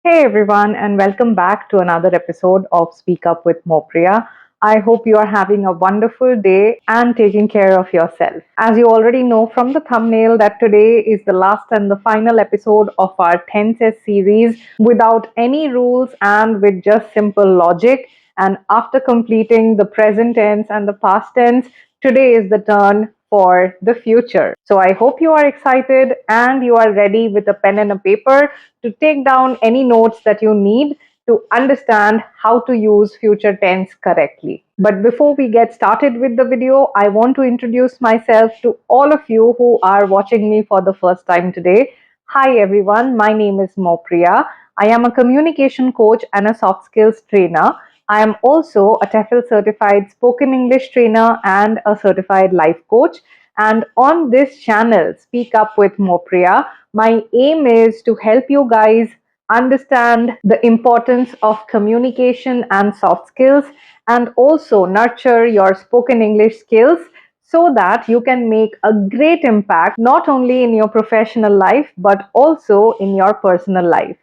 Hey everyone, and welcome back to another episode of Speak Up with Moupriya. I hope you are having a wonderful day and taking care of yourself. As you already know from the thumbnail, that today is the last and the final episode of our tenses series without any rules and with just simple logic. And after completing the present tense and the past tense, today is the turn for the future. So I hope you are excited and you are ready with a pen and a paper to take down any notes that you need to understand how to use future tense correctly. But before we get started with the video, I want to introduce myself to all of you who are watching me for the first time today. Hi everyone, my name is Moupriya. I am a communication coach and a soft skills trainer. I am also a TEFL certified spoken English trainer and a certified life coach. And on this channel, Speak Up with Moupriya, my aim is to help you guys understand the importance of communication and soft skills and also nurture your spoken English skills so that you can make a great impact not only in your professional life but also in your personal life.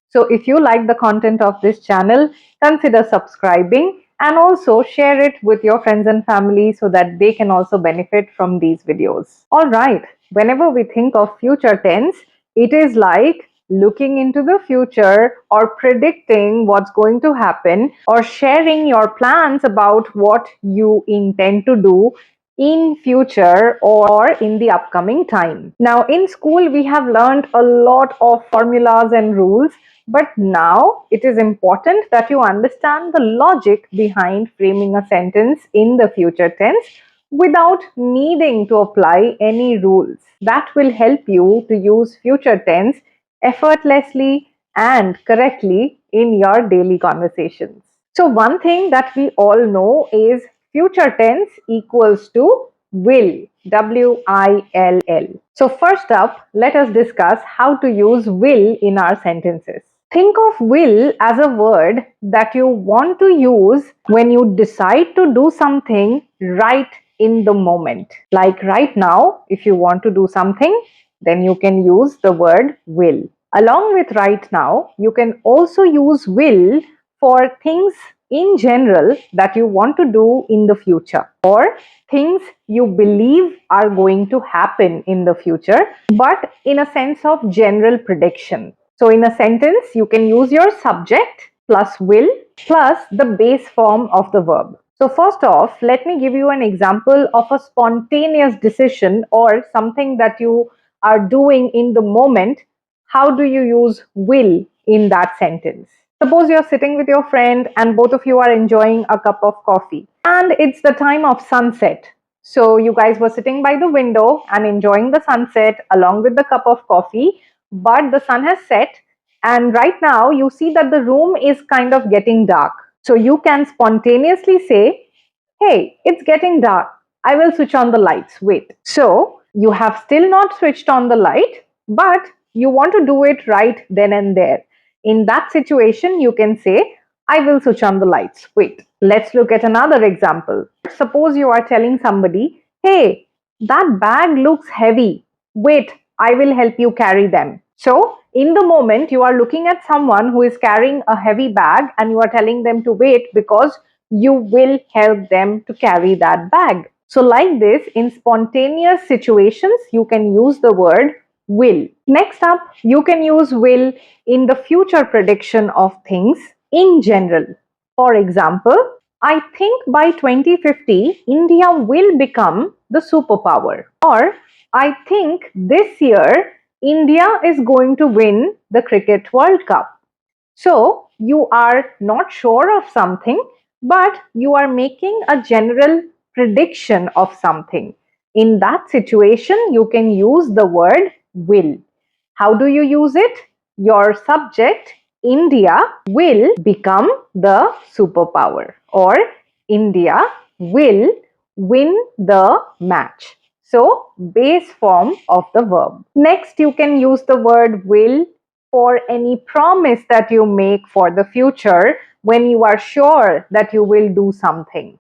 So if you like the content of this channel, consider subscribing and also share it with your friends and family so that they can also benefit from these videos. All right, whenever we think of future tense, it is like looking into the future or predicting what's going to happen or sharing your plans about what you intend to do in future or in the upcoming time. Now in school we have learned a lot of formulas and rules, but now it is important that you understand the logic behind framing a sentence in the future tense without needing to apply any rules. That will help you to use future tense effortlessly and correctly in your daily conversations. So one thing that we all know is future tense equals to will, W-I-L-L. So first up, let us discuss how to use will in our sentences. Think of will as a word that you want to use when you decide to do something right in the moment. Like right now, if you want to do something, then you can use the word will. Along with right now, you can also use will for things in general that you want to do in the future or things you believe are going to happen in the future, but in a sense of general prediction. So in a sentence, you can use your subject plus will plus the base form of the verb. So first off, let me give you an example of a spontaneous decision or something that you are doing in the moment. How do you use will in that sentence? Suppose you're sitting with your friend and both of you are enjoying a cup of coffee and it's the time of sunset. So you guys were sitting by the window and enjoying the sunset along with the cup of coffee, but the sun has set and right now you see that the room is kind of getting dark. So you can spontaneously say, hey, it's getting dark. I will switch on the lights. Wait. So you have still not switched on the light, but you want to do it right then and there. In that situation, you can say, I will switch on the lights. Wait. Let's look at another example. Suppose you are telling somebody, hey, that bag looks heavy. Wait, I will help you carry them. So, in the moment, you are looking at someone who is carrying a heavy bag and you are telling them to wait because you will help them to carry that bag. So like this, in spontaneous situations, you can use the word will. Next up, you can use will in the future prediction of things in general. For example, I think by 2050, India will become the superpower. Or I think this year, India is going to win the Cricket World Cup. So you are not sure of something, but you are making a general prediction of something. In that situation, you can use the word will. How do you use it? Your subject, India, will become the superpower, or India will win the match. So, base form of the verb. Next, you can use the word will for any promise that you make for the future when you are sure that you will do something.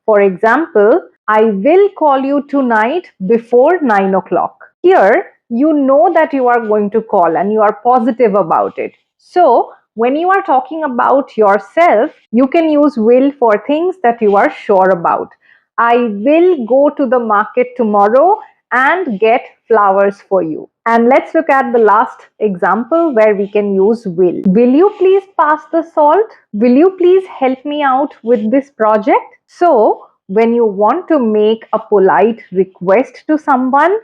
For example, I will call you tonight before 9 o'clock. Here, you know that you are going to call and you are positive about it. So, when you are talking about yourself, you can use will for things that you are sure about. I will go to the market tomorrow and get flowers for you. And let's look at the last example where we can use will. Will you please pass the salt? Will you please help me out with this project? So, when you want to make a polite request to someone,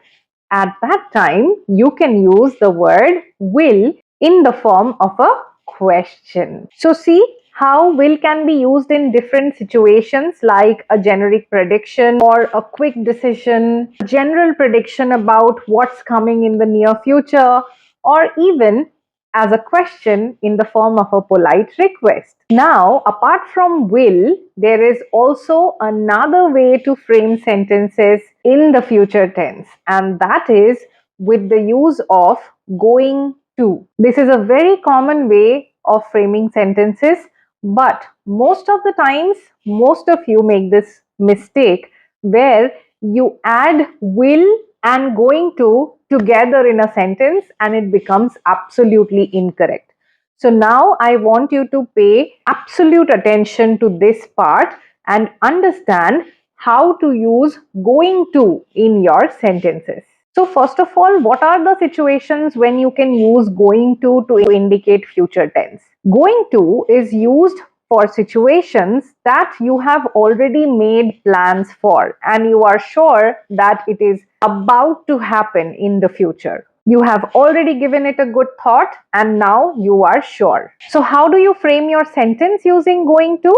at that time, you can use the word will in the form of a question. So, see how will can be used in different situations like a generic prediction or a quick decision, general prediction about what's coming in the near future, or even as a question in the form of a polite request. Now, apart from will, there is also another way to frame sentences in the future tense, and that is with the use of going to. This is a very common way of framing sentences, but most of the times, most of you make this mistake where you add will and going to together in a sentence and it becomes absolutely incorrect. So now I want you to pay absolute attention to this part and understand how to use going to in your sentences. So first of all, what are the situations when you can use going to indicate future tense? Going to is used for situations that you have already made plans for and you are sure that it is about to happen in the future. You have already given it a good thought and now you are sure. So how do you frame your sentence using going to?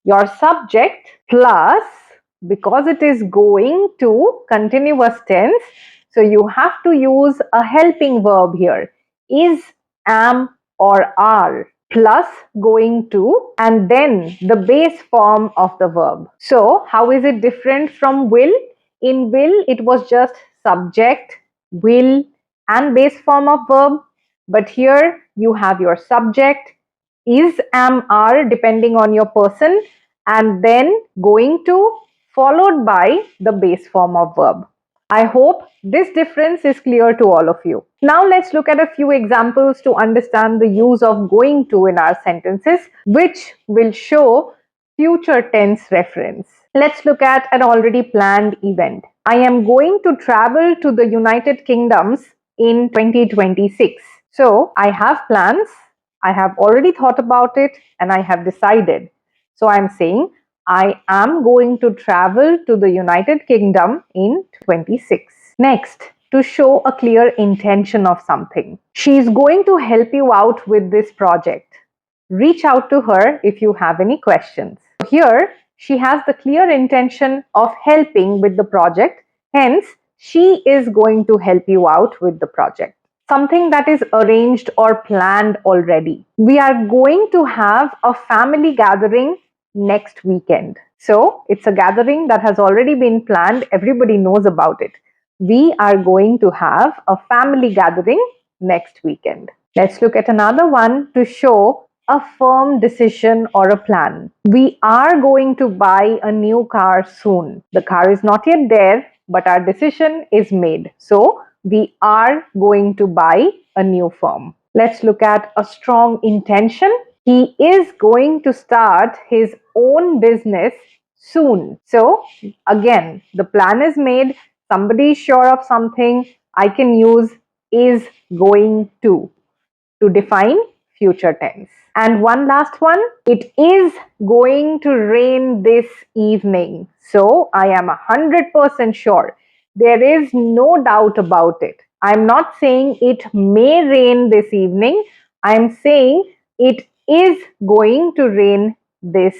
Your subject plus, because it is going to continuous tense, so you have to use a helping verb here, is, am, or are, plus going to, and then the base form of the verb. So how is it different from will? In will, it was just subject, will, and base form of verb. But here you have your subject, is, am, are, depending on your person, and then going to, followed by the base form of verb. I hope this difference is clear to all of you. Now let's look at a few examples to understand the use of going to in our sentences, which will show future tense reference. Let's look at an already planned event. I am going to travel to the United Kingdoms in 2026. So I have plans, I have already thought about it, and I have decided. So I'm saying I am going to travel to the United Kingdom in 26. Next, to show a clear intention of something. She is going to help you out with this project. Reach out to her if you have any questions. Here, she has the clear intention of helping with the project. Hence, she is going to help you out with the project. Something that is arranged or planned already. We are going to have a family gathering next weekend. So it's a gathering that has already been planned. Everybody knows about it. We are going to have a family gathering next weekend. Let's look at another one to show a firm decision or a plan. We are going to buy a new car soon. The car is not yet there, but our decision is made. So we are going to buy a new firm. Let's look at a strong intention. He is going to start his own business soon. So again, the plan is made. Somebody is sure of something. I can use is going to define future tense. And one last one, it is going to rain this evening. So I am 100% sure. There is no doubt about it. I'm not saying it may rain this evening. I'm saying it is going to rain this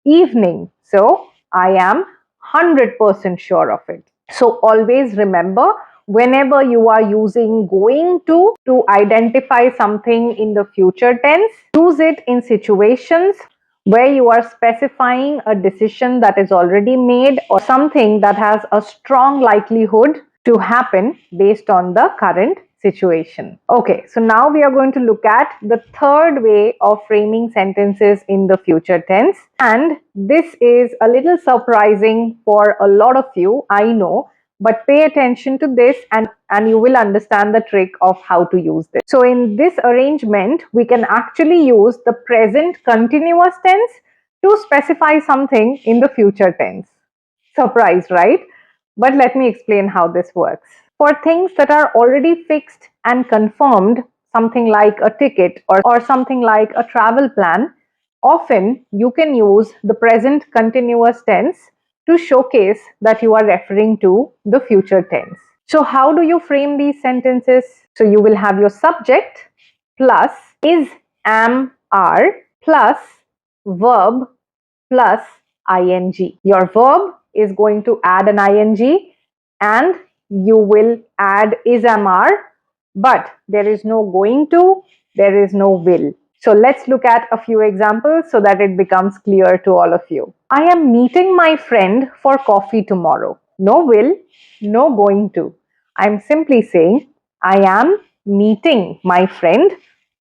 evening. So I am 100% sure of it. So always remember, whenever you are using going to identify something in the future tense, use it in situations where you are specifying a decision that is already made or something that has a strong likelihood to happen based on the current situation. Okay, so now we are going to look at the third way of framing sentences in the future tense. And this is a little surprising for a lot of you, I know, but pay attention to this and you will understand the trick of how to use this. So in this arrangement, we can actually use the present continuous tense to specify something in the future tense. Surprise, right? But let me explain how this works. For things that are already fixed and confirmed, something like a ticket or something like a travel plan, often you can use the present continuous tense to showcase that you are referring to the future tense. So, how do you frame these sentences? So, you will have your subject plus is, am, are plus verb plus ing. Your verb is going to add an ing and you will add is, am, are, but there is no going to, there is no will. So let's look at a few examples so that it becomes clear to all of you. I am meeting my friend for coffee tomorrow. No will, no going to. I'm simply saying I am meeting my friend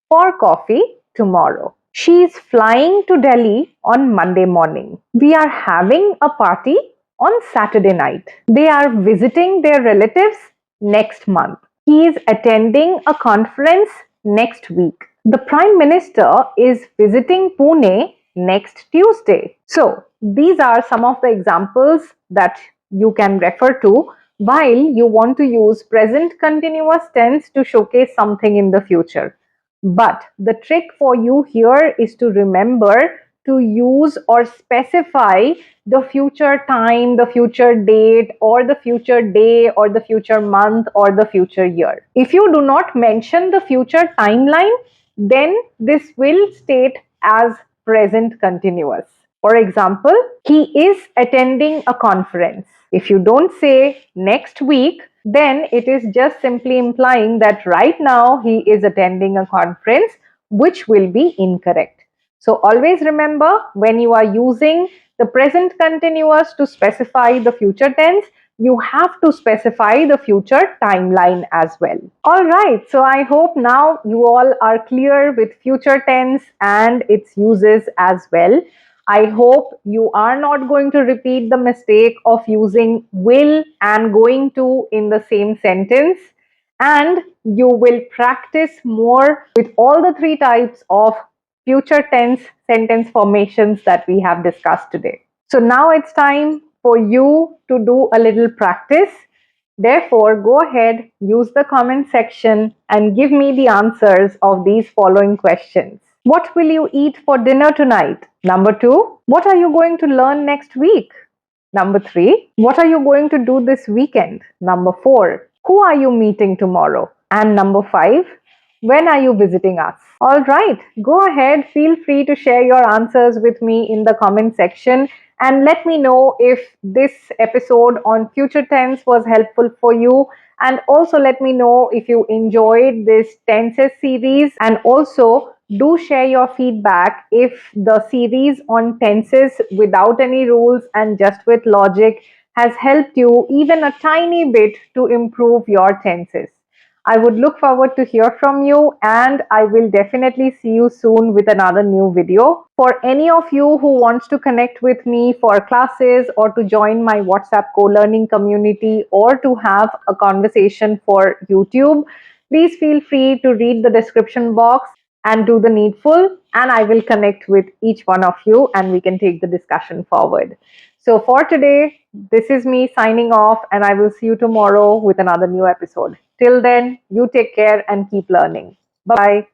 for coffee tomorrow. She is flying to Delhi on Monday morning. We are having a party on Saturday night. They are visiting their relatives next month. He is attending a conference next week. The Prime Minister is visiting Pune next Tuesday. So, these are some of the examples that you can refer to while you want to use present continuous tense to showcase something in the future. But the trick for you here is to remember to use or specify the future time, the future date, or the future day, or the future month, or the future year. If you do not mention the future timeline, then this will state as present continuous. For example, he is attending a conference. If you don't say next week, then it is just simply implying that right now he is attending a conference, which will be incorrect. So always remember, when you are using the present continuous to specify the future tense, you have to specify the future timeline as well. All right, so I hope now you all are clear with future tense and its uses as well. I hope you are not going to repeat the mistake of using will and going to in the same sentence, and you will practice more with all the three types of future tense sentence formations that we have discussed today. So now it's time for you to do a little practice. Therefore, go ahead, use the comment section and give me the answers of these following questions. What will you eat for dinner tonight? Number 2, what are you going to learn next week? Number 3, what are you going to do this weekend? Number 4, who are you meeting tomorrow? And number 5, when are you visiting us? All right, go ahead, feel free to share your answers with me in the comment section and let me know if this episode on future tense was helpful for you. And also let me know if you enjoyed this tenses series, and also do share your feedback if the series on tenses without any rules and just with logic has helped you even a tiny bit to improve your tenses. I would look forward to hear from you, and I will definitely see you soon with another new video. For any of you who wants to connect with me for classes or to join my WhatsApp co-learning community or to have a conversation for YouTube, please feel free to read the description box and do the needful, and I will connect with each one of you and we can take the discussion forward. So for today, this is me signing off, and I will see you tomorrow with another new episode. Till then, you take care and keep learning. Bye.